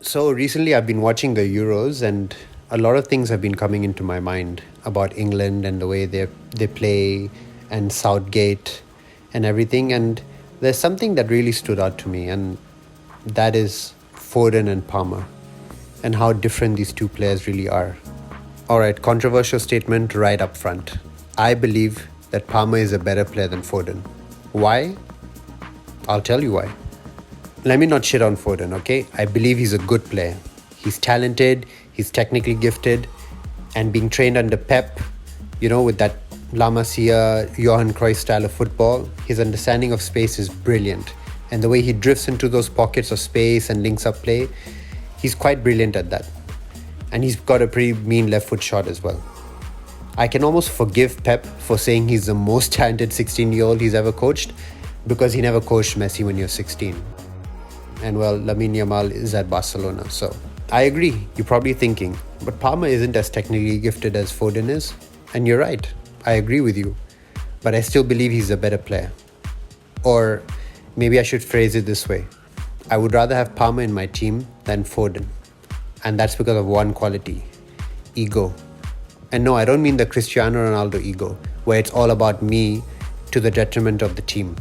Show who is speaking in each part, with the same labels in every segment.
Speaker 1: So recently I've been watching the Euros and a lot of things have been coming into my mind about England and the way they play and Southgate and everything, and there's something that really stood out to me, and that is Foden and Palmer and how different these two players really are. Alright, controversial statement right up front. I believe that Palmer is a better player than Foden. Why? I'll tell you why. Let me not shit on Foden, okay? I believe he's a good player. He's talented, he's technically gifted, and being trained under Pep, with that La Masia, Johan Cruyff style of football, his understanding of space is brilliant. And the way he drifts into those pockets of space and links up play, he's quite brilliant at that. And he's got a pretty mean left foot shot as well. I can almost forgive Pep for saying he's the most talented 16-year-old he's ever coached, because he never coached Messi when he was 16. And well, Lamine Yamal is at Barcelona. So I agree, you're probably thinking, but Palmer isn't as technically gifted as Foden is. And you're right, I agree with you. But I still believe he's a better player. Or maybe I should phrase it this way. I would rather have Palmer in my team than Foden. And that's because of one quality: ego. And no, I don't mean the Cristiano Ronaldo ego, where it's all about me to the detriment of the team.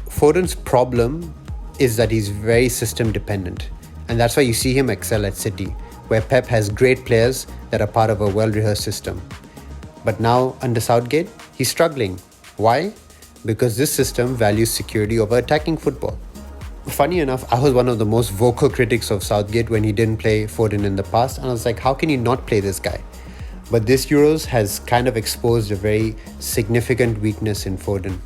Speaker 1: Foden's problem is that he's very system dependent, and that's why you see him excel at City, where Pep has great players that are part of a well-rehearsed system. But now under Southgate, he's struggling. Why? Because this system values security over attacking football. Funny enough, I was one of the most vocal critics of Southgate when he didn't play Foden in the past, and I was like, how can you not play this guy? But this Euros has kind of exposed a very significant weakness in Foden.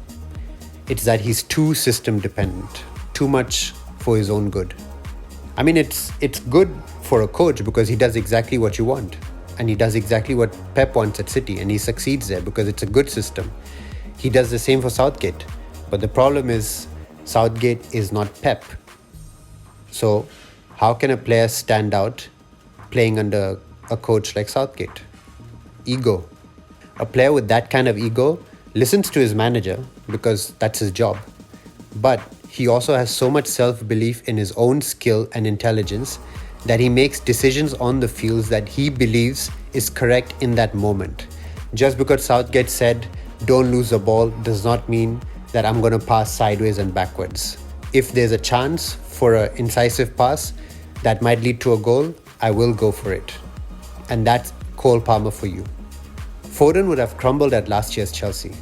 Speaker 1: It's that he's too system dependent, too much for his own good. I mean, it's good for a coach because he does exactly what you want. And he does exactly what Pep wants at City, and he succeeds there because it's a good system. He does the same for Southgate. But the problem is, Southgate is not Pep. So, how can a player stand out playing under a coach like Southgate? Ego. A player with that kind of ego listens to his manager because that's his job. But he also has so much self-belief in his own skill and intelligence that he makes decisions on the fields that he believes is correct in that moment. Just because Southgate said, don't lose the ball, does not mean that I'm going to pass sideways and backwards. If there's a chance for an incisive pass that might lead to a goal, I will go for it. And that's Cole Palmer for you. Foden would have crumbled at last year's Chelsea,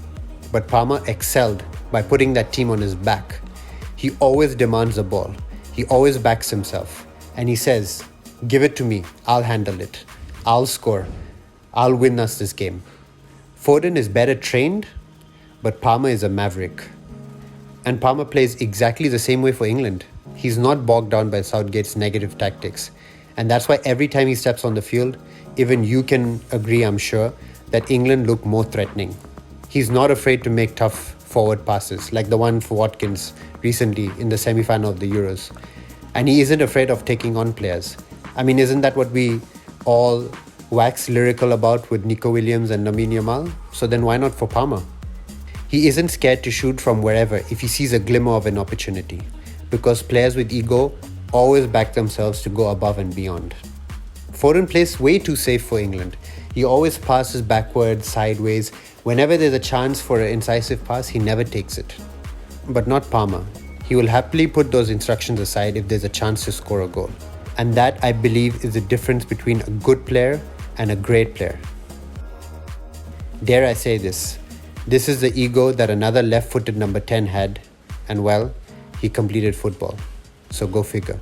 Speaker 1: but Palmer excelled by putting that team on his back. He always demands the ball. He always backs himself. And he says, give it to me. I'll handle it. I'll score. I'll win us this game. Foden is better trained, but Palmer is a maverick. And Palmer plays exactly the same way for England. He's not bogged down by Southgate's negative tactics. And that's why every time he steps on the field, even you can agree, I'm sure, that England look more threatening. He's not afraid to make tough forward passes, like the one for Watkins recently in the semi-final of the Euros. And he isn't afraid of taking on players. I mean, isn't that what we all wax lyrical about with Nico Williams and Lamine Yamal? So then why not for Palmer? He isn't scared to shoot from wherever if he sees a glimmer of an opportunity, because players with ego always back themselves to go above and beyond. Foden plays way too safe for England. He always passes backwards, sideways. Whenever there's a chance for an incisive pass, he never takes it. But not Palmer. He will happily put those instructions aside if there's a chance to score a goal. And that, I believe, is the difference between a good player and a great player. Dare I say this? This is the ego that another left-footed number 10 had, and well, he completed football. So go figure.